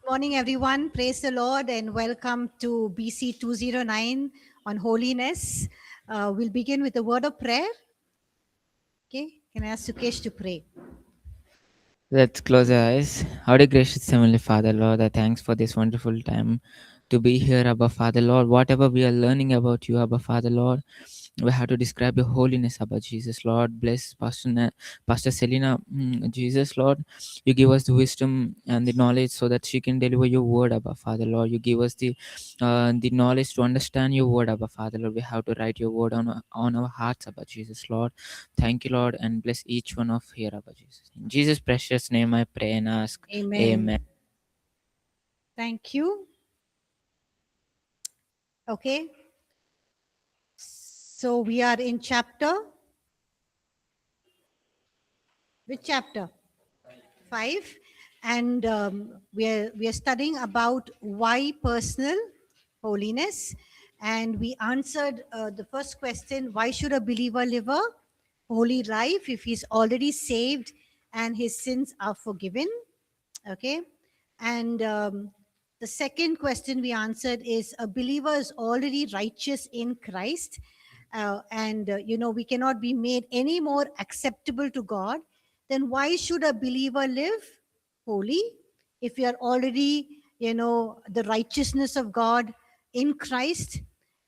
Morning, everyone. Praise the Lord and welcome to BC 209 on holiness. We'll begin with a word of prayer. Okay, can I ask Sukesh to pray? Let's close our eyes. Our dear gracious Heavenly Father, Lord, I thanks for this wonderful time to be here, Abba Father, Lord. Whatever we are learning about you, Abba Father, Lord, we have to describe your holiness, Abba Jesus, Lord. Bless Pastor Selena, Jesus, Lord. You give us the wisdom and the knowledge so that she can deliver your word, Abba Father, Lord. You give us the knowledge to understand your word, Abba Father, Lord. We have to write your word on our hearts, Abba Jesus, Lord. Thank you, Lord, and bless each one of here, Abba Jesus. In Jesus' precious name I pray and ask. Amen. Amen. Thank you. Okay, so we are in which chapter? 5. And we are studying about why personal holiness. And we answered the first question, why should a believer live a holy life if he's already saved and his sins are forgiven? Okay. And the second question we answered is, a believer is already righteous in Christ. We cannot be made any more acceptable to God. Then why should a believer live holy if we are already, the righteousness of God in Christ?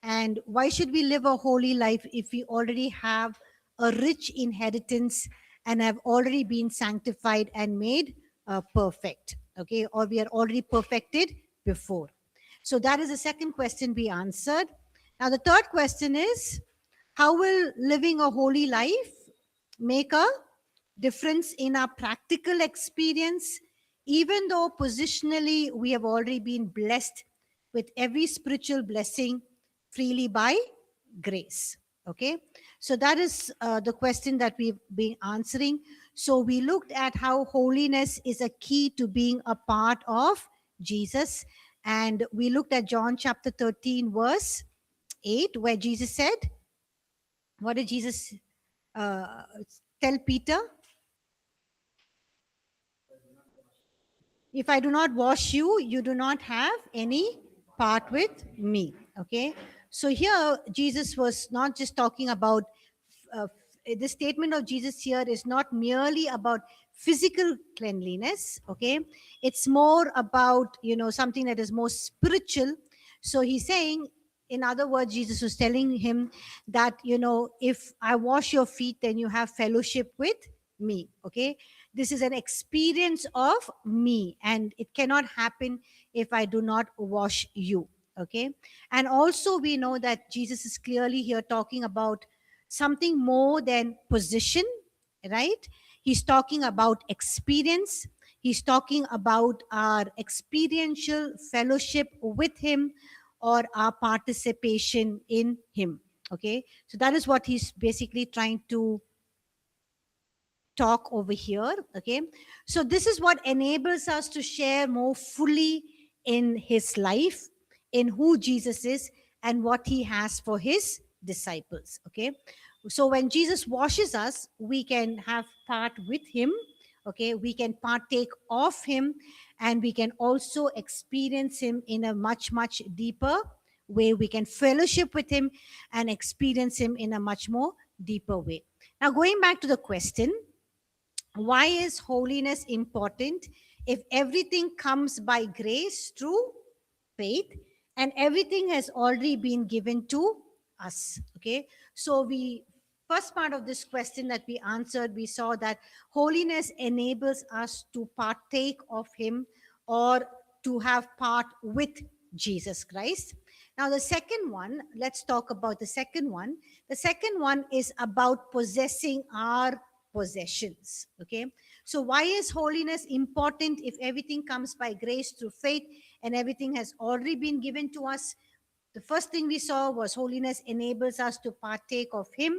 And why should we live a holy life if we already have a rich inheritance and have already been sanctified and made perfect? Okay, or we are already perfected before. So that is the second question we answered. Now, the third question is, how will living a holy life make a difference in our practical experience, even though positionally we have already been blessed with every spiritual blessing freely by grace? Okay, so that is the question that we've been answering. So we looked at how holiness is a key to being a part of Jesus, and we looked at John chapter 13 verse 8, where Jesus said, what did Jesus uh, tell Peter? If I do not wash you, you do not have any part with me. Okay. So here, Jesus was not just talking about, uh, the statement of Jesus here is not merely about physical cleanliness. Okay. It's more about, something that is more spiritual. So he's saying, in other words, Jesus was telling him that, if I wash your feet, then you have fellowship with me. Okay. This is an experience of me, and it cannot happen if I do not wash you. Okay. And also, we know that Jesus is clearly here talking about something more than position, right? He's talking about experience. He's talking about our experiential fellowship with Him or our participation in Him. Okay. So that is what he's basically trying to talk over here. Okay, so this is what enables us to share more fully in his life, in who Jesus is and what he has for his disciples. Okay, so when Jesus washes us, we can have part with him. Okay, we can partake of him, and we can also experience him in a much deeper way. We can fellowship with him and experience him in a much more deeper way. Now, going back to the question, why is holiness important if everything comes by grace through faith and everything has already been given to us? Okay, so we first part of this question that we answered, we saw that holiness enables us to partake of him or to have part with Jesus Christ. Now, the second one, let's talk about the second one. The second one is about possessing our possessions. Okay, so why is holiness important if everything comes by grace through faith and everything has already been given to us? The first thing we saw was holiness enables us to partake of him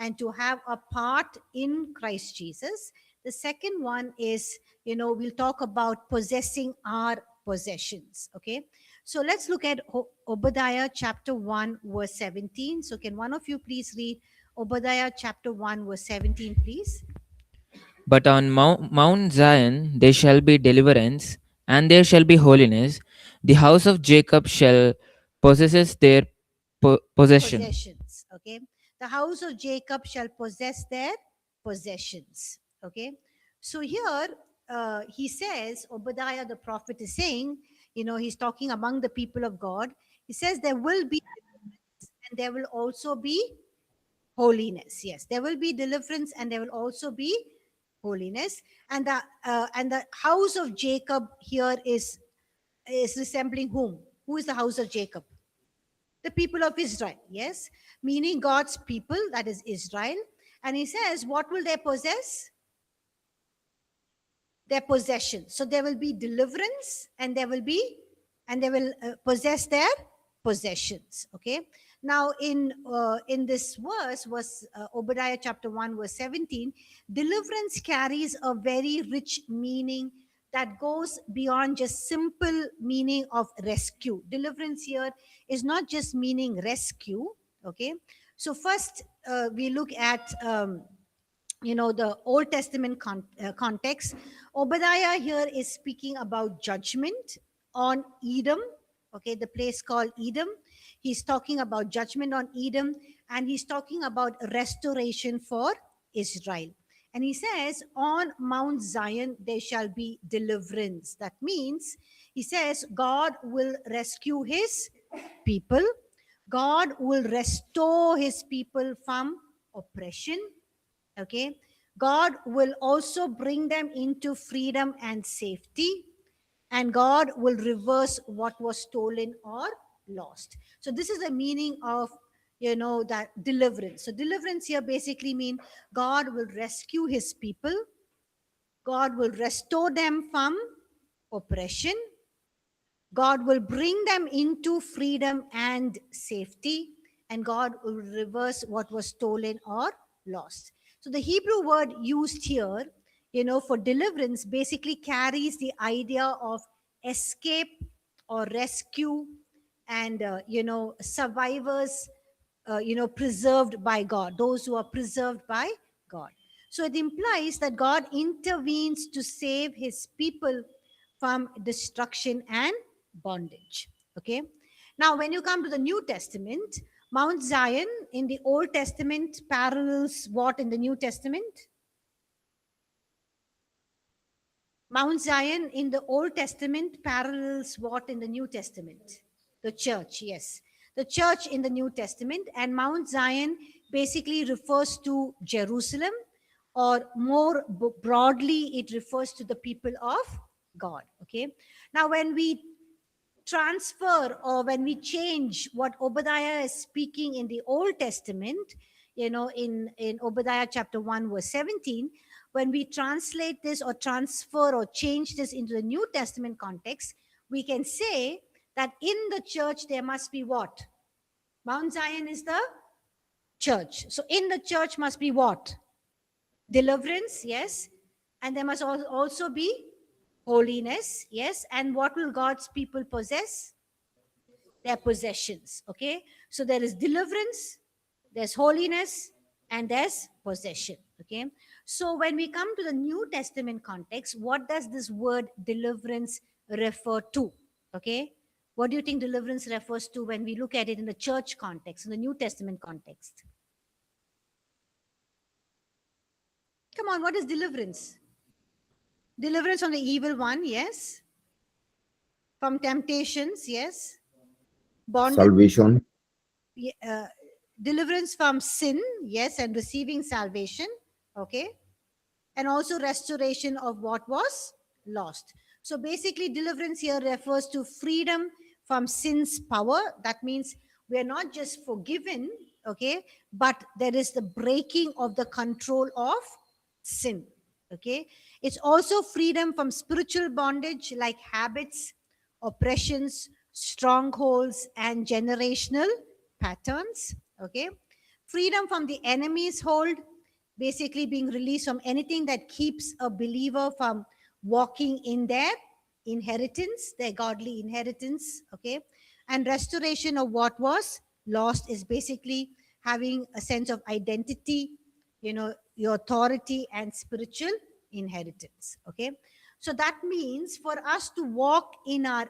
and to have a part in Christ Jesus. The second one is, we'll talk about possessing our possessions. Okay, so let's look at Obadiah chapter 1 verse 17. So can one of you please read Obadiah chapter 1 verse 17, please? But on Mount Zion there shall be deliverance, and there shall be holiness. The house of Jacob shall possess their possession. Possessions. Okay. The house of Jacob shall possess their possessions. Okay. So here he says, Obadiah the prophet is saying, he's talking among the people of God. He says there will be deliverance and there will also be holiness. Yes, there will be deliverance and there will also be holiness. And the house of Jacob here is resembling whom? Who is the house of Jacob? The people of Israel, yes, meaning God's people, that is Israel. And he says, what will they possess? Their possession. So there will be deliverance and they will possess their possessions. Okay. Now in this verse was Obadiah chapter 1 verse 17. Deliverance carries a very rich meaning that goes beyond just simple meaning of rescue. Deliverance here is not just meaning rescue. Okay. So first we look at the Old Testament context. Obadiah here is speaking about judgment on Edom. Okay, the place called Edom. He's talking about judgment on Edom, and he's talking about restoration for Israel. And he says, on Mount Zion there shall be deliverance. That means he says God will rescue his people. God will restore his people from oppression. Okay. God will also bring them into freedom and safety, and God will reverse what was stolen or lost. So this is the meaning of that deliverance. So deliverance here basically mean God will rescue his people. God will restore them from oppression. God will bring them into freedom and safety, and God will reverse what was stolen or lost. So the Hebrew word used here, for deliverance basically carries the idea of escape or rescue, and survivors, preserved by God, those who are preserved by God. So it implies that God intervenes to save his people from destruction and bondage. Okay. Now, when you come to the New Testament, Mount Zion in the Old Testament parallels what in the New Testament? Mount Zion in the Old Testament parallels what in the New Testament? The church, yes. The church in the New Testament, and Mount Zion basically refers to Jerusalem, or more broadly, it refers to the people of God. Okay. Now, when we transfer or when we change what Obadiah is speaking in the Old Testament, in Obadiah chapter 1, verse 17, when we translate this or transfer or change this into the New Testament context, we can say that in the church there must be what? Mount Zion is the church. So in the church must be what? Deliverance, yes. And there must also be holiness, yes. And what will God's people possess? Their possessions. Okay. So there is deliverance, there's holiness, and there's possession. Okay. So when we come to the New Testament context, what does this word deliverance refer to? Okay. What do you think deliverance refers to when we look at it in the church context, in the New Testament context? Come on, what is deliverance? Deliverance from the evil one, yes. From temptations, yes. Bondage. Salvation. Deliverance from sin, yes, and receiving salvation, okay. And also restoration of what was lost. So basically, deliverance here refers to freedom from sin's power. That means we are not just forgiven, okay, but there is the breaking of the control of sin. Okay. It's also freedom from spiritual bondage like habits, oppressions, strongholds, and generational patterns. Okay. Freedom from the enemy's hold, basically being released from anything that keeps a believer from walking in their inheritance, their godly inheritance. Okay. And restoration of what was lost is basically having a sense of identity, your authority and spiritual inheritance. Okay. So that means for us to walk in our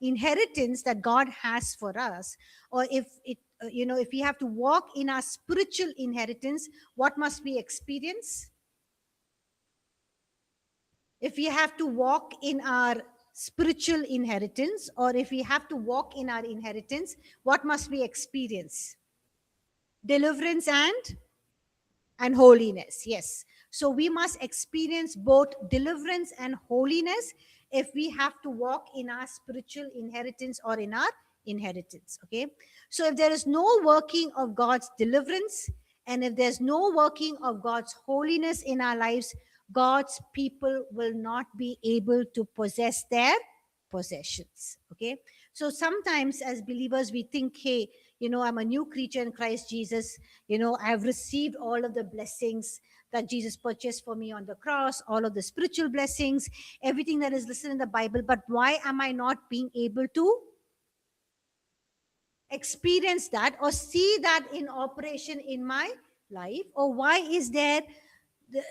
inheritance that God has for us, or if if we have to walk in our spiritual inheritance, what must we experience? If we have to walk in our spiritual inheritance, or if we have to walk in our inheritance, what must we experience? Deliverance and holiness. Yes. So we must experience both deliverance and holiness if we have to walk in our spiritual inheritance or in our inheritance. Okay. So if there is no working of God's deliverance, and if there's no working of God's holiness in our lives, God's people will not be able to possess their possessions. Okay. So sometimes as believers, we think, hey, I'm a new creature in Christ Jesus. I have received all of the blessings that Jesus purchased for me on the cross, all of the spiritual blessings, everything that is listed in the Bible. But why am I not being able to experience that or see that in operation in my life? Or why is there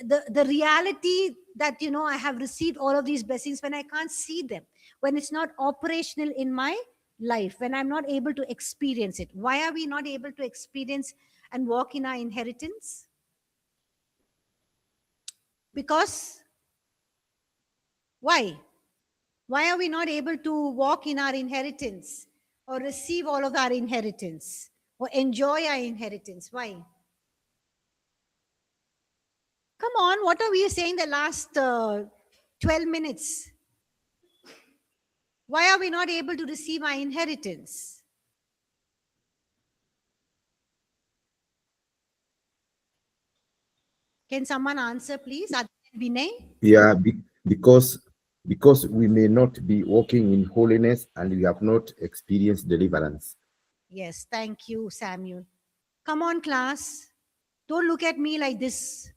the reality that I have received all of these blessings when I can't see them, when it's not operational in my life, when I'm not able to experience it? Why are we not able to experience and walk in our inheritance? Because why are we not able to walk in our inheritance or receive all of our inheritance or enjoy our inheritance? Why? Come on, what are we saying the last 12 minutes? Why are we not able to receive our inheritance? Can someone answer, please? Vinay? Yeah, because we may not be walking in holiness and we have not experienced deliverance. Yes, thank you, Samuel. Come on, class. Don't look at me like this.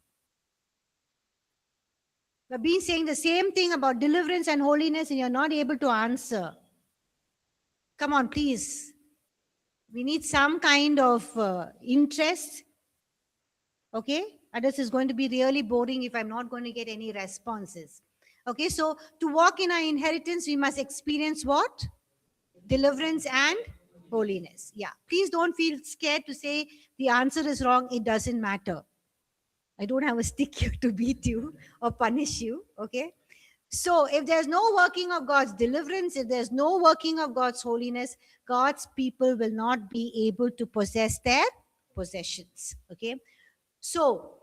We've been saying the same thing about deliverance and holiness, and you're not able to answer. Come on, please. We need some kind of interest. Okay? Others is going to be really boring if I'm not going to get any responses. Okay, so to walk in our inheritance, we must experience what? Deliverance and holiness. Yeah. Please don't feel scared to say the answer is wrong. It doesn't matter. I don't have a stick here to beat you or punish you. Okay. So if there's no working of God's deliverance, if there's no working of God's holiness, God's people will not be able to possess their possessions. Okay. So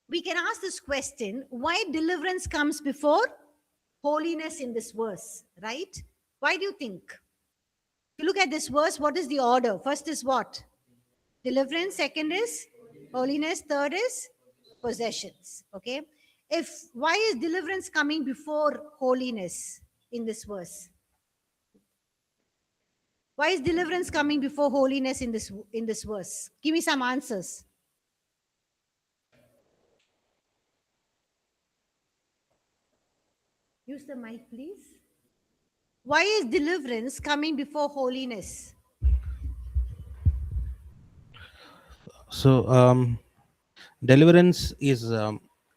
we can ask this question: why deliverance comes before holiness in this verse, right? Why do you think? If you look at this verse, what is the order? First is what? Deliverance. Second is holiness. Third is possessions. Okay. Why is deliverance coming before holiness in this verse? Why is deliverance coming before holiness in this verse? Give me some answers. Use the mic, please. Why is deliverance coming before holiness? So deliverance is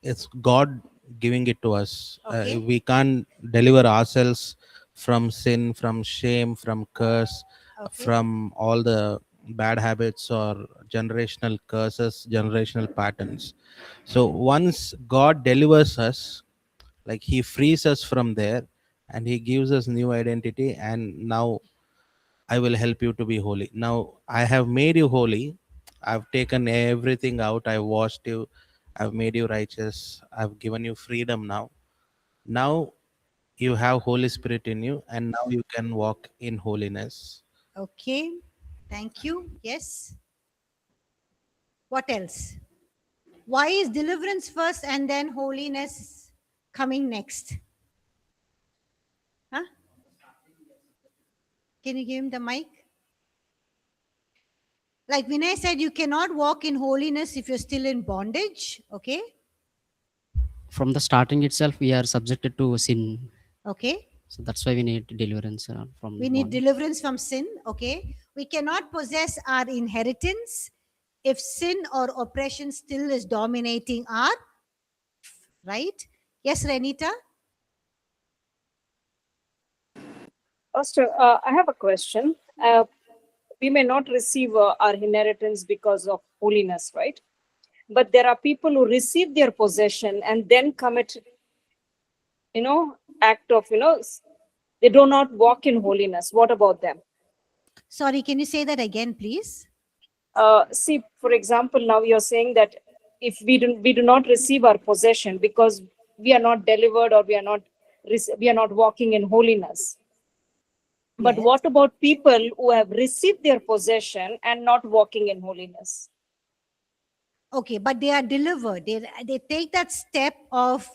it's God giving it to us. Okay. We can't deliver ourselves from sin, from shame, from curse, Okay. from all the bad habits or generational curses, generational patterns. So once God delivers us, like He frees us from there, and He gives us new identity, and now I will help you to be holy. Now I have made you holy. I've taken everything out. I washed you. I've made you righteous. I've given you freedom now. Now you have Holy Spirit in you, and now you can walk in holiness. Okay. Thank you. Yes. What else? Why is deliverance first and then holiness coming next? Huh? Can you give him the mic? Like Vinay said, you cannot walk in holiness if you're still in bondage. Okay. From the starting itself, we are subjected to sin. Okay. So that's why we need deliverance from. We need bondage. deliverance from sin. Okay. We cannot possess our inheritance if sin or oppression still is dominating our, right? Yes, Renita? Pastor, I have a question. We may not receive our inheritance because of holiness, right? But there are people who receive their possession and then commit, act of, they do not walk in holiness. What about them? Sorry, can you say that again, please? See, for example, now you're saying that if we do not receive our possession because we are not delivered or we are not walking in holiness. But Yes. what about people who have received their possession and not walking in holiness? Okay, but they are delivered. They take that step of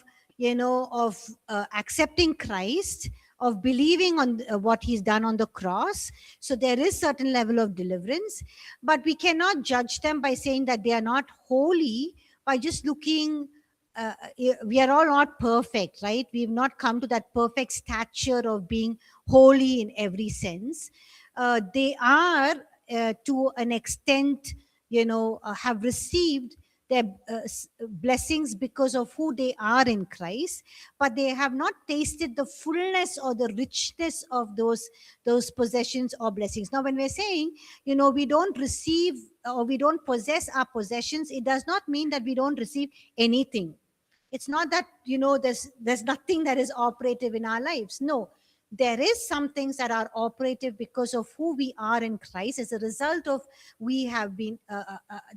accepting Christ, of believing on what he's done on the cross. So there is certain level of deliverance, but we cannot judge them by saying that they are not holy by just looking. We are all not perfect, right? We've not come to that perfect stature of being holy in every sense. They are to an extent, have received their blessings because of who they are in Christ, but they have not tasted the fullness or the richness of those possessions or blessings. Now, when we're saying, we don't receive or we don't possess our possessions, it does not mean that we don't receive anything. It's not that there's nothing that is operative in our lives. No, there is some things that are operative because of who we are in Christ as a result of we have been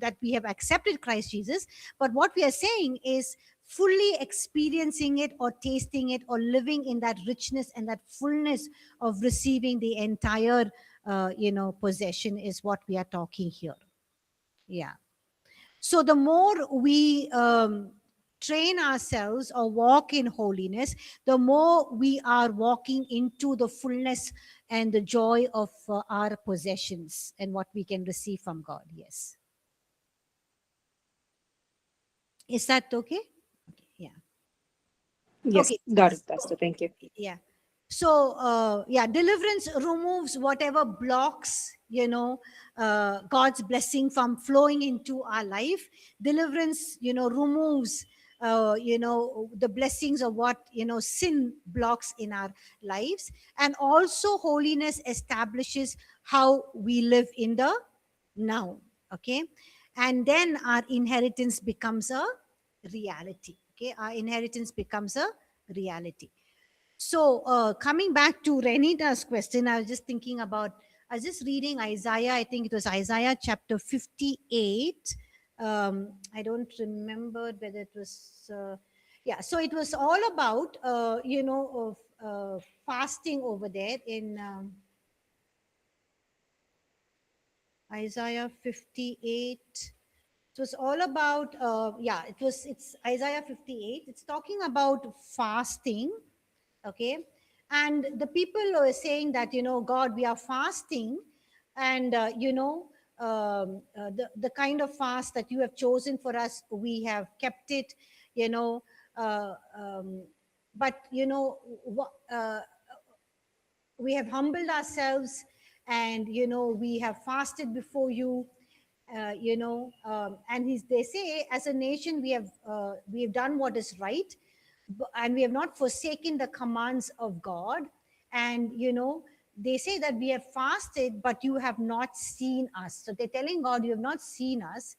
that we have accepted Christ Jesus. But what we are saying is fully experiencing it or tasting it or living in that richness and that fullness of receiving the entire possession is what we are talking here. Yeah. So the more we train ourselves or walk in holiness, the more we are walking into the fullness and the joy of our possessions and what we can receive from God. Yes. Is that okay? Okay. Yeah. Yes, Okay. got it, Pastor. Thank you. Yeah. So deliverance removes whatever blocks God's blessing from flowing into our life. Deliverance removes the blessings of what sin blocks in our lives. And also holiness establishes how we live in the now. Okay. And then our inheritance becomes a reality. Okay. Our inheritance becomes a reality. So coming back to Renita's question, I was just reading Isaiah. I think it was Isaiah chapter 58. I don't remember whether it was, so it was all about, fasting over there in Isaiah 58. It was all about, it's Isaiah 58. It's talking about fasting. Okay. And the people were saying that, God, we are fasting and, the kind of fast that you have chosen for us, we have kept it, but, we have humbled ourselves and, we have fasted before you. And they say, as a nation, we have done what is right, and we have not forsaken the commands of God. And they say that we have fasted, but you have not seen us. So they're telling God, you have not seen us,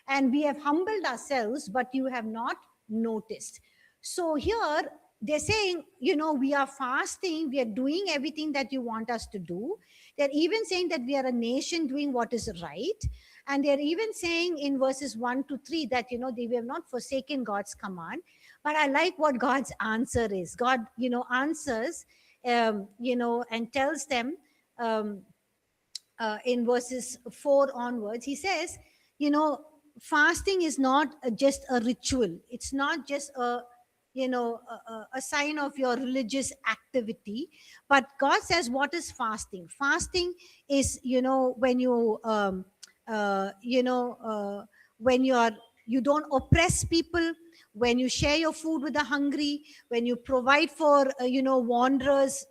and we have humbled ourselves, but you have not noticed. So here they're saying, we are fasting, we are doing everything that you want us to do. They're even saying that we are a nation doing what is right. And they're even saying in verses 1 to 3 that, we have not forsaken God's command. But I like what God's answer is. God, answers, and tells them in verses 4 onwards, he says, fasting is not just a ritual. It's not just a sign of your religious activity. But God says, what is fasting? Fasting is, when you, when you don't oppress people, when you share your food with the hungry, when you provide for, wanderers,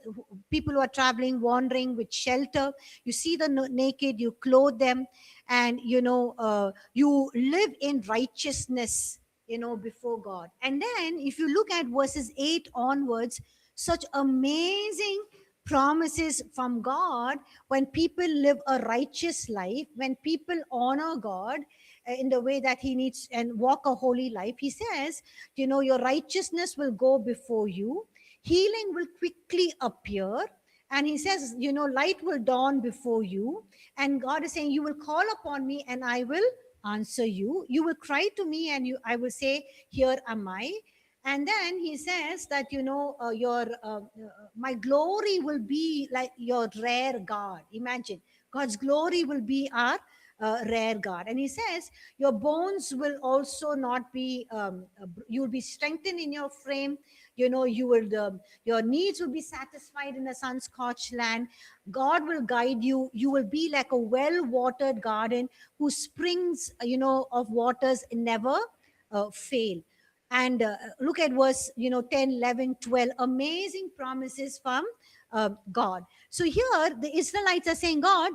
people who are traveling, wandering, with shelter, you see the naked, you clothe them, and, you live in righteousness, before God. And then if you look at verses 8 onwards, such amazing promises from God when people live a righteous life, when people honor God in the way that he needs and walk a holy life. He says, your righteousness will go before you, healing will quickly appear. And he says, light will dawn before you. And God is saying, you will call upon me and I will answer you. You will cry to me and I will say, here am I. And then he says that, my glory will be like your rare God. Imagine, God's glory will be our rare God. And he says, your bones will also not be, you will be strengthened in your frame. You will, your needs will be satisfied in a sun-scorched land. God will guide you. You will be like a well-watered garden whose springs, of waters never fail. And look at verse 10, 11, 12. Amazing promises from God. So here the Israelites are saying, God,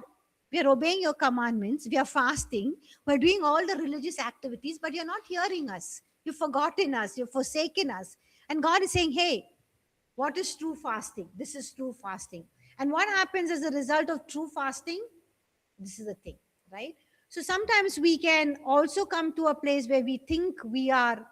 we are obeying your commandments, we are fasting, we're doing all the religious activities, but you're not hearing us. You've forgotten us, you've forsaken us. And God is saying, hey, what is true fasting? This is true fasting. And what happens as a result of true fasting? This is the thing, right? So sometimes we can also come to a place where we think we are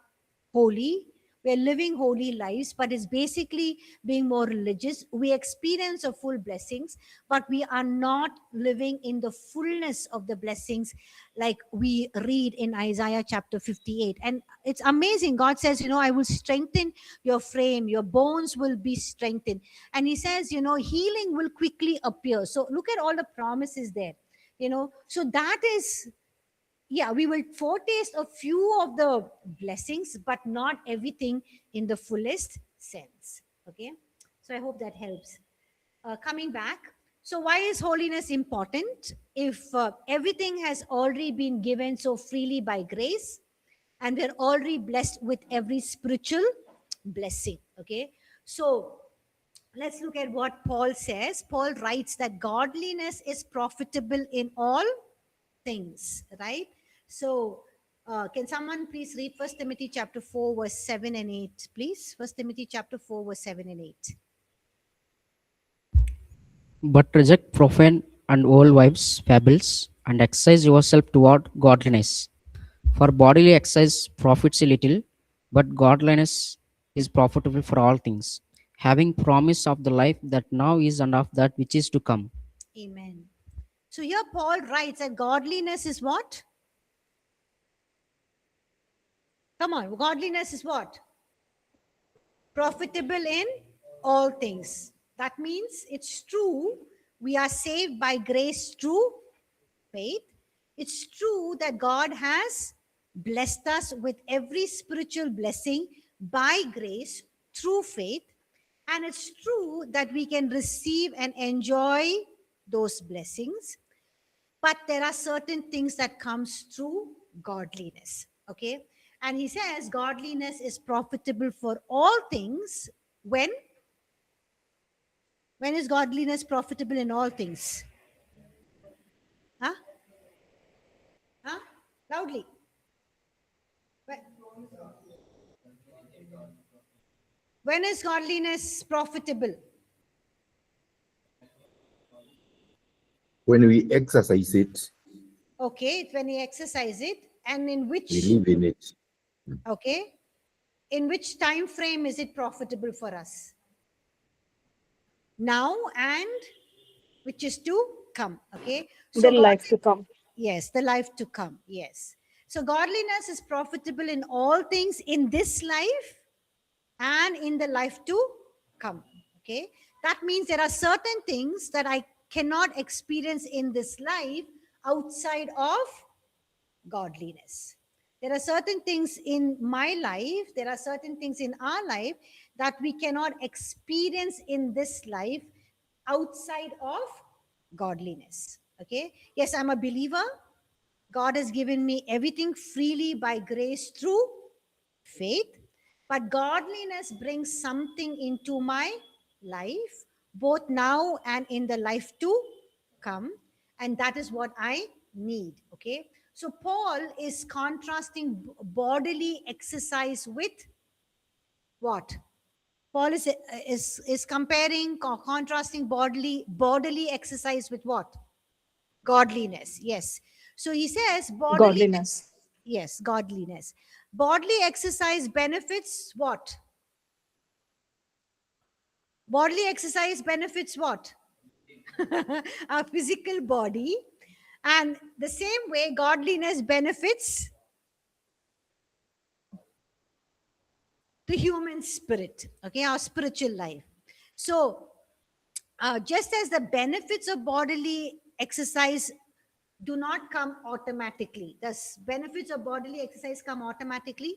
holy, we're living holy lives, but it's basically being more religious. We experience a full blessings, but we are not living in the fullness of the blessings like we read in Isaiah chapter 58. And it's amazing. God says, I will strengthen your frame, your bones will be strengthened. And he says, healing will quickly appear. So look at all the promises there, so that is, we will foretaste a few of the blessings, but not everything in the fullest sense. Okay, so I hope that helps. Coming back, so why is holiness important? If everything has already been given so freely by grace, and we're already blessed with every spiritual blessing. Okay, so let's look at what Paul says. Paul writes that godliness is profitable in all things, right? So can someone please read 1 Timothy chapter 4 verse 7 and 8, please? 1 Timothy chapter 4 verse 7 and 8. But reject profane and old wives' fables, and exercise yourself toward godliness. For bodily exercise profits a little, but godliness is profitable for all things, having promise of the life that now is and of that which is to come. Amen. So here Paul writes that godliness is what? Come on, godliness is what? Profitable in all things. That means it's true, we are saved by grace through faith. It's true that God has blessed us with every spiritual blessing by grace through faith. And it's true that we can receive and enjoy those blessings. But there are certain things that comes through godliness. Okay. And he says godliness is profitable for all things. When is godliness profitable in all things? Huh? Huh? Loudly. When is godliness profitable? When we exercise it, Okay, it's when we exercise it. And in which, we live in it. okay, in which time frame is it profitable for us? Now and which is to come. Okay, The life to come. yes, the life to come. Yes. So godliness is profitable in all things in this life and in the life to come. Okay, that means there are certain things that I cannot experience in this life outside of godliness. There are certain things in my life, there are certain things in our life that we cannot experience in this life outside of godliness. Okay, yes, I'm a believer. God has given me everything freely by grace through faith, but godliness brings something into my life, both now and in the life to come, and that is what I need. Okay, So Paul is contrasting bodily exercise with what? Paul is comparing, contrasting bodily exercise with what? Godliness. Yes. So he says bodily. Godliness. Yes, godliness. Bodily exercise benefits what? Bodily exercise benefits what? Our physical body. And the same way, godliness benefits the human spirit, okay, our spiritual life. So, just as the benefits of bodily exercise do not come automatically, does benefits of bodily exercise come automatically?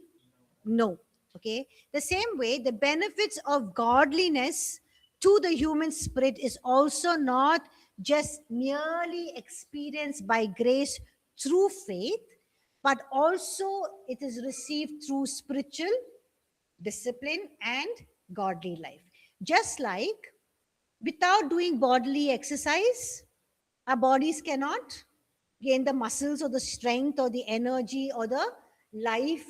No. Okay. The same way, the benefits of godliness to the human spirit is also not just merely experienced by grace through faith, but also it is received through spiritual discipline and godly life. Just like without doing bodily exercise, our bodies cannot gain the muscles or the strength or the energy or the life,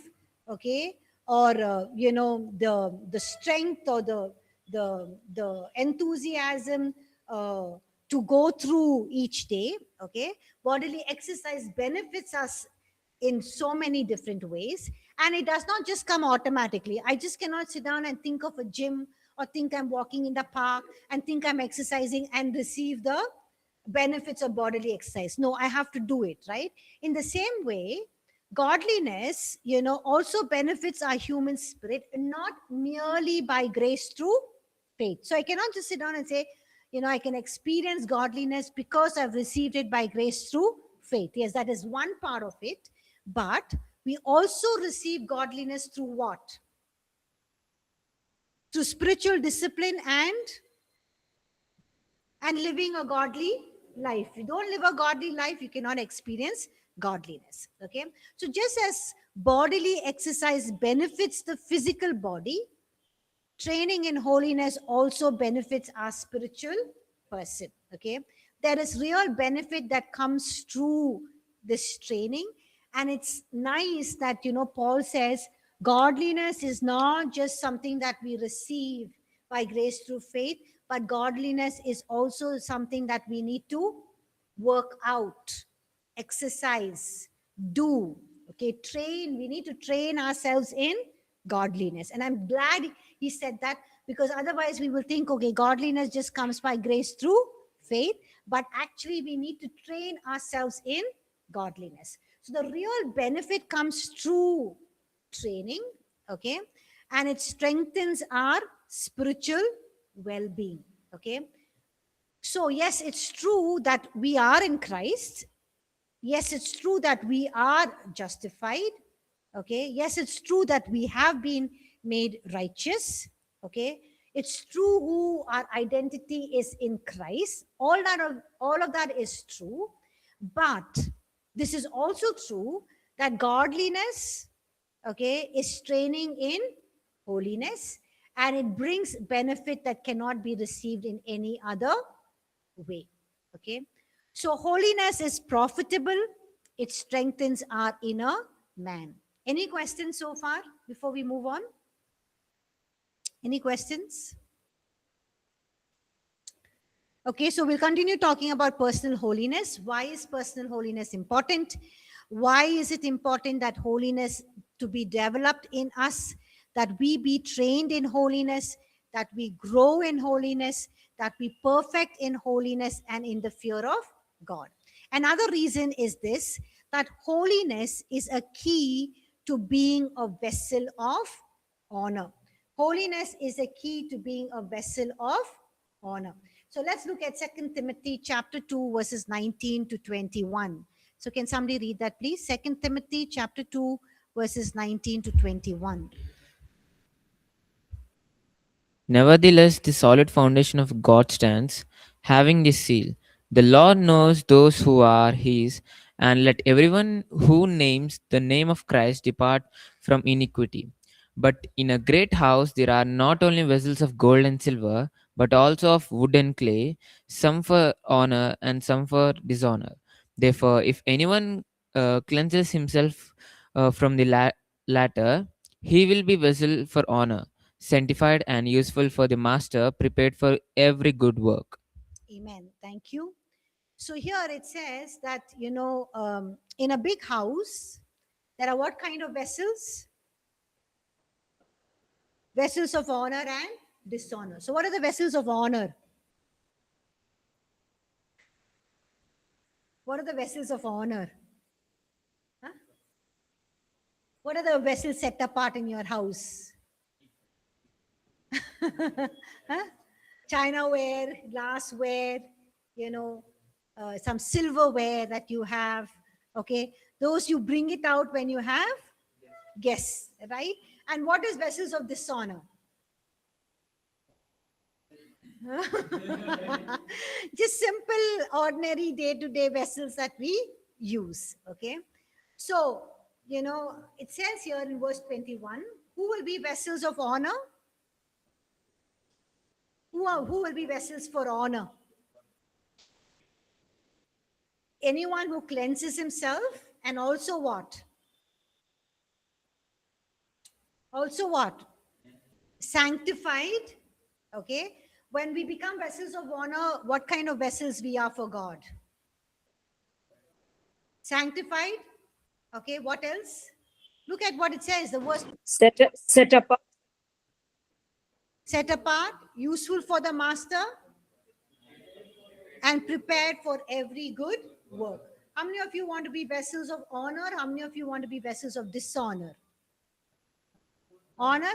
okay, or the strength or the enthusiasm to go through each day. Okay, bodily exercise benefits us in so many different ways, and it does not just come automatically. I just cannot sit down and think of a gym or think I'm walking in the park and think I'm exercising and receive the benefits of bodily exercise. No, I have to do it, right? In the same way, godliness, also benefits our human spirit, not merely by grace through faith. So I cannot just sit down and say, I can experience godliness because I've received it by grace through faith. Yes, that is one part of it. But we also receive godliness through what? Through spiritual discipline and living a godly life. If you don't live a godly life, you cannot experience godliness. Okay. So just as bodily exercise benefits the physical body, training in holiness also benefits our spiritual person. Okay. There is real benefit that comes through this training. And it's nice that, Paul says godliness is not just something that we receive by grace through faith, but godliness is also something that we need to work out, exercise, do, okay, train. We need to train ourselves in godliness. And I'm glad he said that, because otherwise we will think, okay, godliness just comes by grace through faith, but actually we need to train ourselves in godliness. So the real benefit comes through training, okay, and it strengthens our spiritual well-being. Okay, so yes, it's true that we are in Christ. Yes, it's true that we are justified. Okay, yes, it's true that we have been made righteous. Okay, it's true who our identity is in Christ. All of that is true, but this is also true that godliness, okay, is training in holiness, and it brings benefit that cannot be received in any other way. Okay, so holiness is profitable. It strengthens our inner man. Any questions so far before we move on? Any questions? Okay, so we'll continue talking about personal holiness. Why is personal holiness important? Why is it important that holiness to be developed in us, that we be trained in holiness, that we grow in holiness, that we perfect in holiness and in the fear of God? Another reason is this, that holiness is a key to being a vessel of honor. Holiness is a key to being a vessel of honor. So let's look at 2 Timothy chapter 2, verses 19 to 21. So can somebody read that, please? 2 Timothy chapter 2, verses 19 to 21. Nevertheless, the solid foundation of God stands, having this seal. The Lord knows those who are his, and let everyone who names the name of Christ depart from iniquity. But in a great house there are not only vessels of gold and silver, but also of wood and clay, some for honor and some for dishonor. Therefore, if anyone cleanses himself from the latter, he will be vessel for honor, sanctified and useful for the master, prepared for every good work. Amen. Thank you. So here it says that, in a big house, there are what kind of vessels? Vessels of honor and dishonor. So what are the vessels of honor? What are the vessels of honor? Huh? What are the vessels set apart in your house? Huh? Chinaware, glassware, some silverware that you have. Okay, those you bring it out when you have guests, right? And what is vessels of dishonor? Just simple, ordinary, day-to-day vessels that we use. Okay, so it says here in verse 21, who will be vessels of honor? Who will be vessels for honor? Anyone who cleanses himself, and also what? Also what? Sanctified. Okay. When we become vessels of honor, what kind of vessels we are for God? Sanctified. Okay. What else? Look at what it says. The verse: Set apart. set apart, useful for the master, and prepared for every good work. How many of you want to be vessels of honor? How many of you want to be vessels of dishonor? Honor?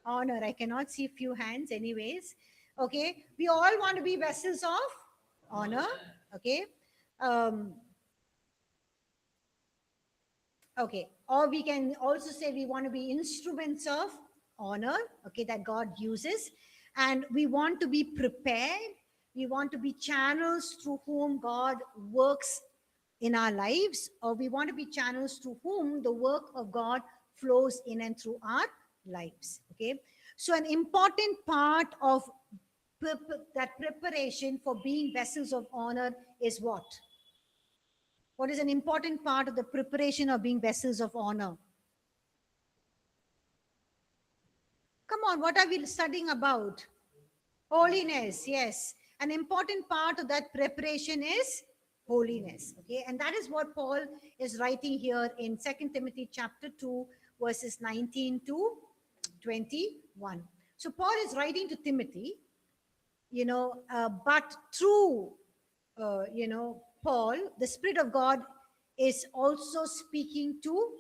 Honor. I cannot see few hands anyways. Okay. We all want to be vessels of honor. Okay. Okay. Or we can also say we want to be instruments of honor. Okay. That God uses. And we want to be prepared. We want to be channels through whom God works in our lives, or we want to be channels through whom the work of God flows in and through our lives. Okay, so an important part of that preparation for being vessels of honor is what? What is an important part of the preparation of being vessels of honor? Come on, what are we studying about? Holiness. Yes, an important part of that preparation is holiness. Okay, and that is what Paul is writing here in 2 Timothy chapter 2 verses 19 to 21. So Paul is writing to Timothy, but through Paul, the Spirit of God is also speaking to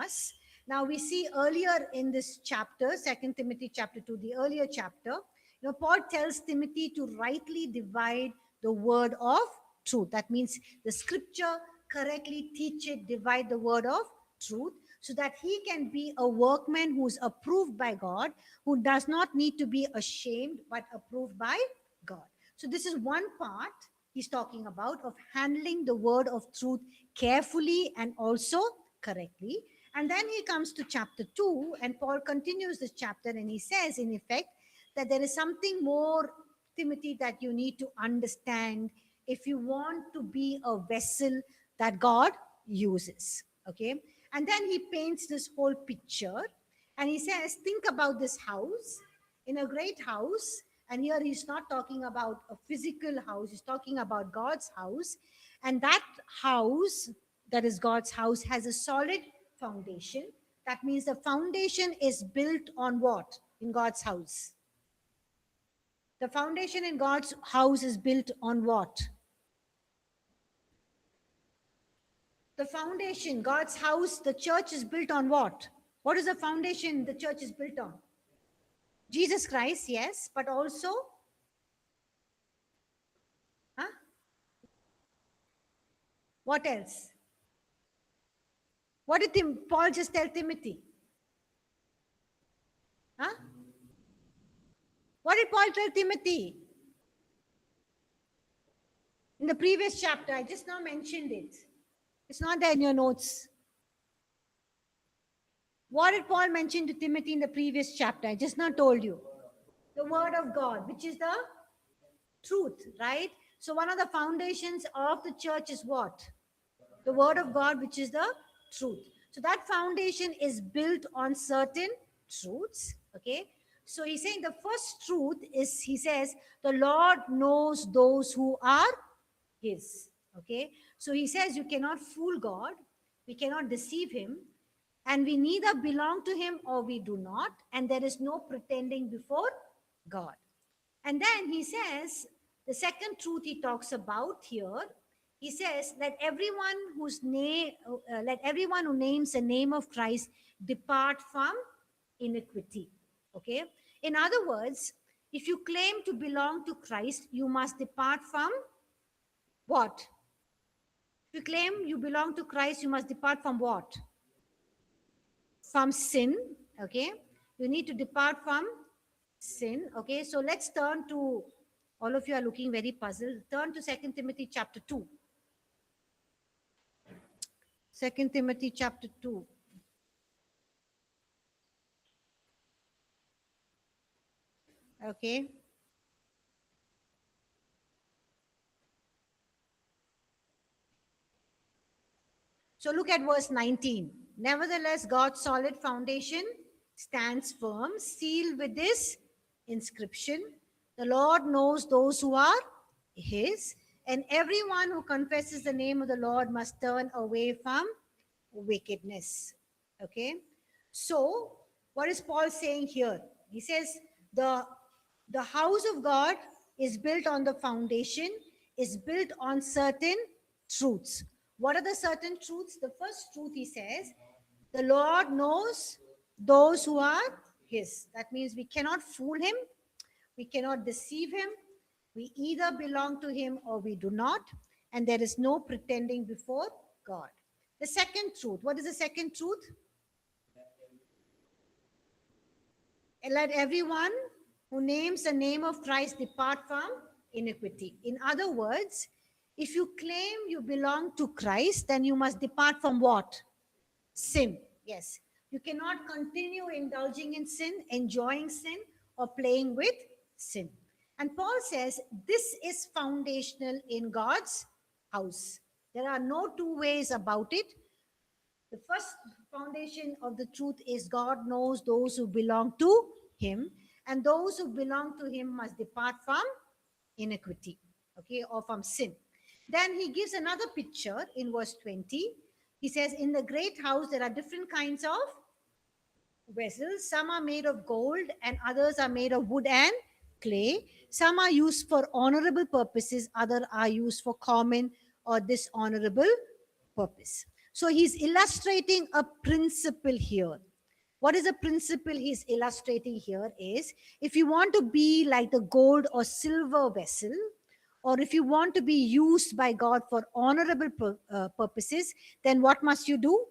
us. Now we see earlier in this chapter, 2 Timothy chapter 2, the earlier chapter, Paul tells Timothy to rightly divide the word of truth. That means the scripture correctly teach it, divide the word of truth, so that he can be a workman who's approved by God, who does not need to be ashamed, but approved by God. So this is one part he's talking about, of handling the word of truth carefully and also correctly. And then he comes to chapter 2, and Paul continues this chapter, and he says, in effect, that there is something more, Timothy, that you need to understand if you want to be a vessel that God uses. Okay. And then he paints this whole picture, and he says, think about this house, in a great house. And here he's not talking about a physical house, he's talking about God's house. And that house, that is God's house, has a solid foundation. That means the foundation is built on what in God's house? The foundation in God's house is built on what? The foundation, God's house, the church is built on what? What is the foundation the church is built on? Jesus Christ, yes, but also, what else? What did Paul just tell Timothy? What did Paul tell Timothy? In the previous chapter, I just now mentioned it. It's not there in your notes. What did Paul mention to Timothy in the previous chapter? I just now told you. The word of God, which is the truth, right? So one of the foundations of the church is what? The word of God, which is the truth. So that foundation is built on certain truths. Okay. So he's saying the first truth is, he says, the Lord knows those who are his. Okay. So he says you cannot fool God. We cannot deceive him. And we neither belong to him or we do not. And there is no pretending before God. And then he says, the second truth he talks about here, he says, let everyone who names the name of Christ depart from iniquity. Okay. In other words, if you claim to belong to Christ, you must depart from what? If you claim you belong to Christ, you must depart from what? From sin. Okay. You need to depart from sin. Okay. So let's turn to, all of you are looking very puzzled. Turn to 2 Timothy chapter 2. 2 Timothy chapter 2. Okay. So look at verse 19. Nevertheless, God's solid foundation stands firm, sealed with this inscription: the Lord knows those who are his, and everyone who confesses the name of the Lord must turn away from wickedness. Okay. So what is Paul saying here? He says the house of God is built on the foundation, is built on certain truths. What are the certain truths? The first truth, he says, the Lord knows those who are his. That means we cannot fool him. We cannot deceive him. We either belong to him or we do not. And there is no pretending before God. The second truth. What is the second truth? Let everyone who names the name of Christ depart from iniquity. In other words, if you claim you belong to Christ, then you must depart from what? Sin. Yes. You cannot continue indulging in sin, enjoying sin, or playing with sin. And Paul says this is foundational in God's house. There are no two ways about it. The first foundation of the truth is God knows those who belong to him, and those who belong to him must depart from iniquity, okay, or from sin. Then he gives another picture in verse 20. He says, in the great house, there are different kinds of vessels. Some are made of gold and others are made of wood and clay. Some are used for honorable purposes, others are used for common or dishonorable purpose. So he's illustrating a principle here. What is the principle he's illustrating here is, if you want to be like the gold or silver vessel, or if you want to be used by God for honorable purposes, then what must you do?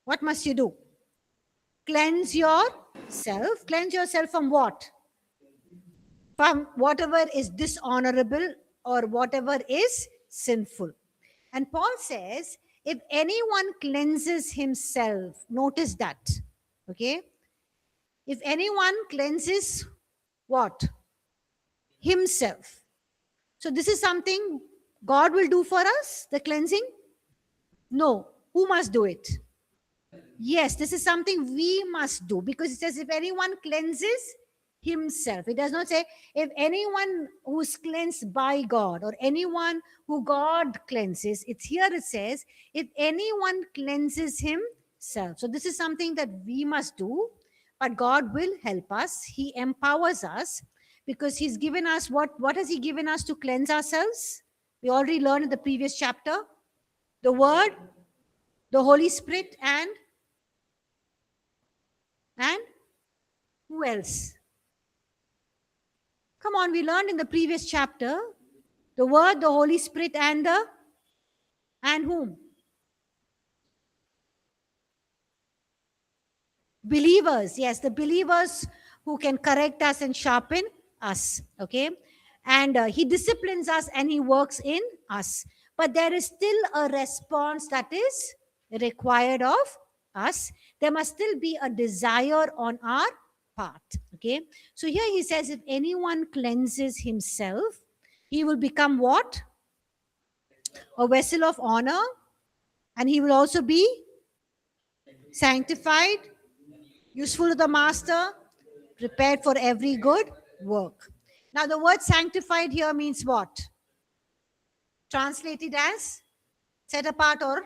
What must you do? Cleanse yourself. Cleanse yourself from what? From whatever is dishonorable or whatever is sinful. And Paul says, if anyone cleanses himself, notice that, okay? If anyone cleanses what? Himself. So this is something God will do for us, the cleansing? No. Who must do it? Yes, this is something we must do, because it says if anyone cleanses himself. It does not say if anyone who's cleansed by God or anyone who God cleanses. It's here it says if anyone cleanses himself. So this is something that we must do, but God will help us. He empowers us because he's given us what has he given us to cleanse ourselves? We already learned in the previous chapter. The word, the Holy Spirit, and who else? Come on, we learned in the previous chapter the word, the Holy Spirit, and whom? Believers. Yes, the believers who can correct us and sharpen us. Okay. And he disciplines us and he works in us. But there is still a response that is required of us. There must still be a desire on our part. Okay. So here he says, if anyone cleanses himself, he will become what? a vessel of honor, and he will also be sanctified, useful to the master, prepared for every good work. Now, the word sanctified here means what? Translated as set apart or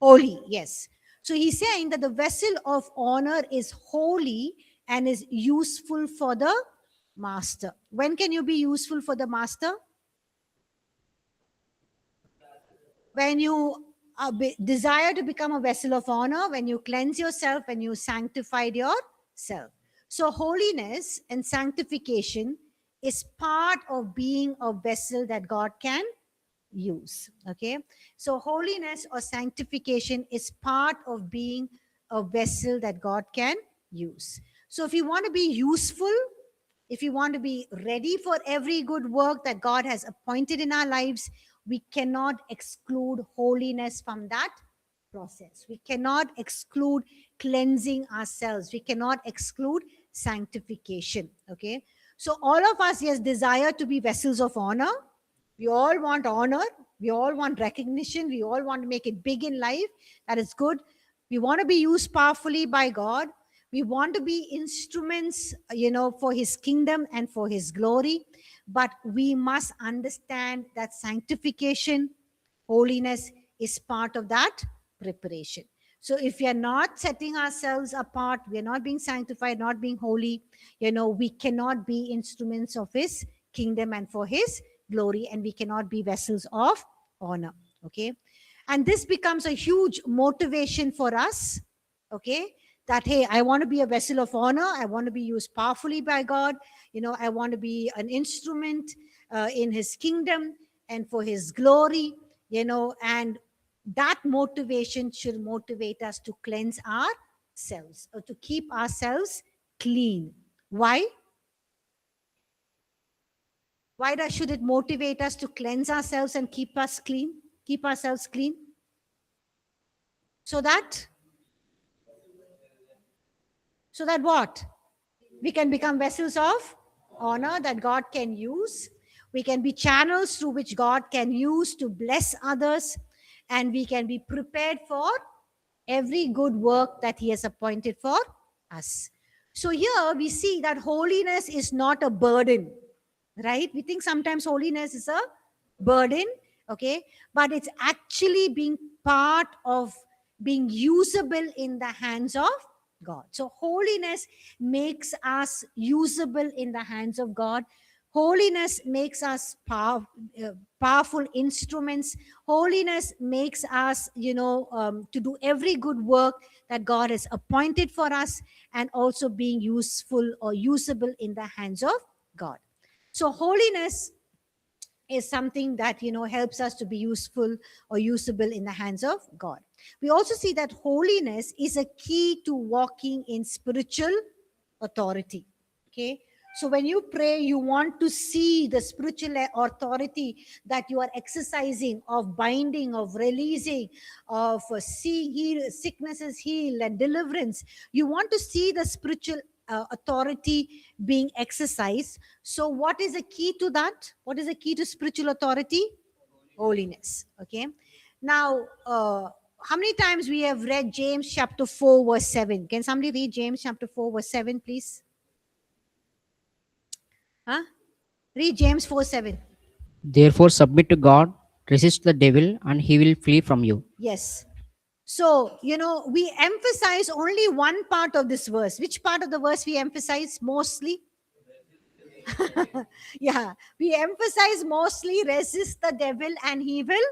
holy. Yes. So he's saying that the vessel of honor is holy and is useful for the master. When can you be useful for the master? When you desire to become a vessel of honor, when you cleanse yourself, when you sanctified yourself. So holiness and sanctification is part of being a vessel that God can use. Okay. So holiness or sanctification is part of being a vessel that God can use. So if you want to be useful, if you want to be ready for every good work that God has appointed in our lives, we cannot exclude holiness from that process. We cannot exclude cleansing ourselves. We cannot exclude sanctification. Okay. So all of us, yes, desire to be vessels of honor. We all want honor. We all want recognition. We all want to make it big in life. That is good. We want to be used powerfully by God. We want to be instruments, for his kingdom and for his glory. But we must understand that sanctification, holiness is part of that preparation. So if we are not setting ourselves apart, we are not being sanctified, not being holy, we cannot be instruments of his kingdom and for his glory, and we cannot be vessels of honor. Okay. And this becomes a huge motivation for us. Okay. That, hey, I want to be a vessel of honor. I want to be used powerfully by God. I want to be an instrument in his kingdom and for his glory, and that motivation should motivate us to cleanse ourselves or to keep ourselves clean. Why? Why should it motivate us to cleanse ourselves and keep us clean? Keep ourselves clean? So that what? We can become vessels of honor that God can use. We can be channels through which God can use to bless others. And we can be prepared for every good work that he has appointed for us. So here we see that holiness is not a burden, right? We think sometimes holiness is a burden, okay? But it's actually being part of being usable in the hands of God. So holiness makes us usable in the hands of God. Holiness makes us powerful instruments. Holiness makes us, to do every good work that God has appointed for us, and also being useful or usable in the hands of God. So holiness is something that, helps us to be useful or usable in the hands of God. We also see that holiness is a key to walking in spiritual authority. Okay. So when you pray, you want to see the spiritual authority that you are exercising, of binding, of releasing, of seeing sicknesses healed and deliverance. You want to see the spiritual authority being exercised. So what is the key to that? What is the key to spiritual authority? Holiness. Okay. Now, how many times we have read James chapter 4 verse 7? Can somebody read James chapter 4 verse 7, please? Huh? Read James 4:7. Therefore, submit to God, resist the devil, and he will flee from you. Yes. So, we emphasize only one part of this verse. Which part of the verse we emphasize mostly? Yeah, we emphasize mostly resist the devil and he will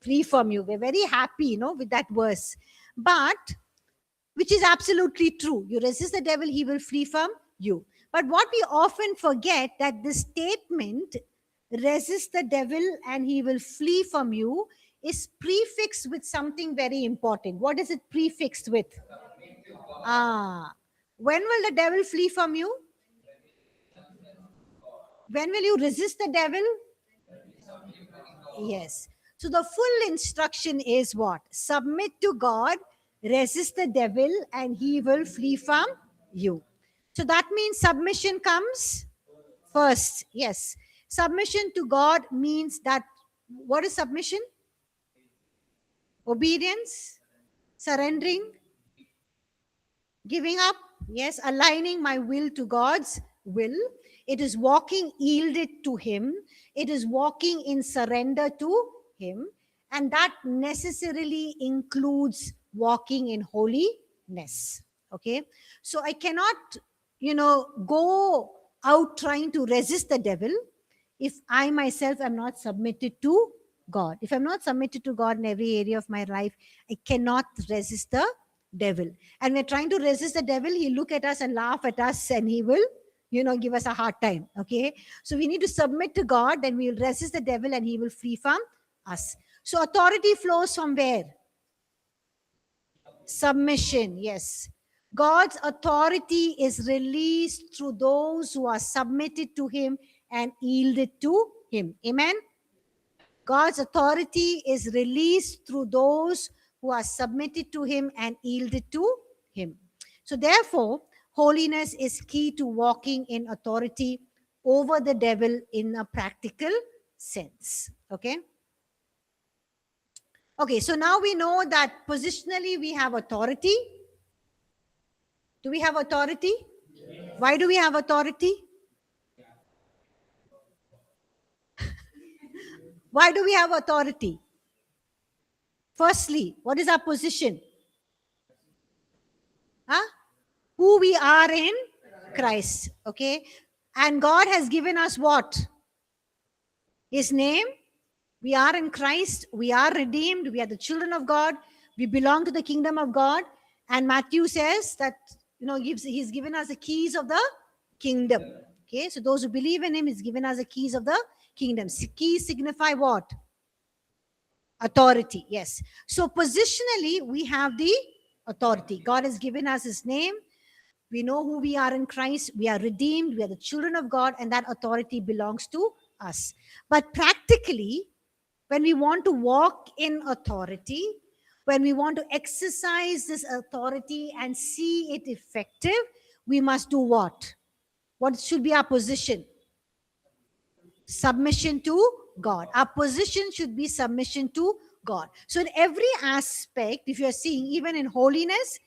flee from you. We're very happy, with that verse. But, which is absolutely true. You resist the devil, he will flee from you. But what we often forget, that this statement, resist the devil and he will flee from you, is prefixed with something very important. What is it prefixed with? When will the devil flee from you? When will you resist the devil? Yes. So the full instruction is what? Submit to God, resist the devil, and he will flee from you. So that means submission comes first. Yes. Submission to God means that What is submission? Obedience, surrendering, giving up. Yes, aligning my will to God's will. It is walking yielded to Him. It is walking in surrender to Him. And that necessarily includes walking in holiness. Okay. So I cannot, go out trying to resist the devil if I myself am not submitted to God. If I'm not submitted to God in every area of my life, I cannot resist the devil. And we're trying to resist the devil, he'll look at us and laugh at us and he will, give us a hard time. Okay. So we need to submit to God, then we'll resist the devil and he will flee from us. So authority flows from where? Submission. Yes. God's authority is released through those who are submitted to Him and yielded to Him. Amen. God's authority is released through those who are submitted to Him and yielded to Him. So therefore, holiness is key to walking in authority over the devil in a practical sense. Okay. Okay, so now we know that positionally we have authority. Do we have authority? Yes. Why do we have authority? Why do we have authority? Firstly, what is our position? Who we are in Christ. Okay. And God has given us what? His name. We are in Christ. We are redeemed. We are the children of God. We belong to the kingdom of God. And Matthew says that, he's given us the keys of the kingdom. Okay. So those who believe in Him, He's given us the keys of the kingdom. Keys signify what? Authority. Yes. So positionally, we have the authority. God has given us His name. We know who we are in Christ. We are redeemed. We are the children of God, and that authority belongs to us. But practically, when we want to walk in authority, when we want to exercise this authority and see it effective, we must do what? What should be our position? Submission to God. Our position should be submission to God. So in every aspect, if you're seeing, even in holiness,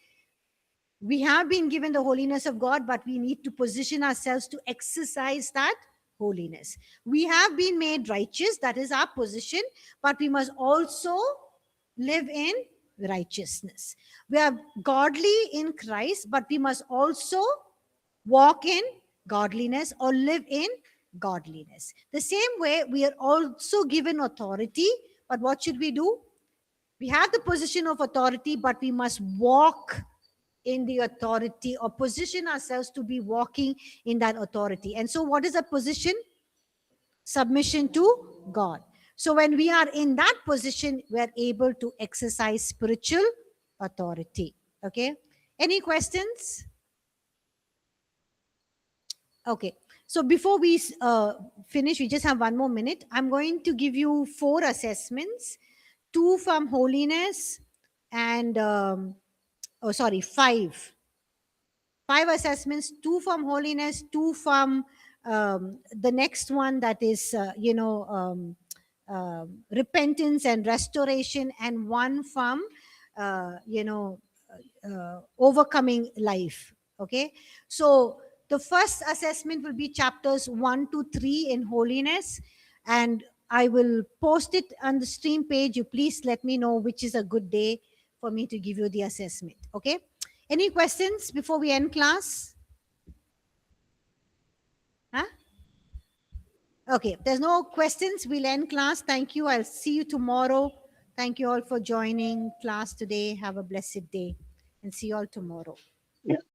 we have been given the holiness of God, but we need to position ourselves to exercise that holiness. We have been made righteous, that is our position, but we must also live in righteousness. We are godly in Christ, but we must also walk in godliness or live in godliness. The same way, we are also given authority, but what should we do? We have the position of authority, but we must walk in the authority or position ourselves to be walking in that authority. And so what is a position? Submission to God. So when we are in that position, we are able to exercise spiritual authority. Okay. Any questions? Okay. So before we finish, we just have 1 more minute. I'm going to give you 4 assessments, 2 from holiness and 5. 5 assessments, 2 from holiness, 2 from the next one, that is, repentance and restoration, and 1 from, overcoming life. Okay. So the first assessment will be chapters 1 to 3 in holiness, and I will post it on the stream page. You please let me know which is a good day for me to give you the assessment. Okay. Any questions before we end class? Okay. If there's no questions, we'll end class. Thank you. I'll see you tomorrow. Thank you all for joining class today. Have a blessed day and see you all tomorrow.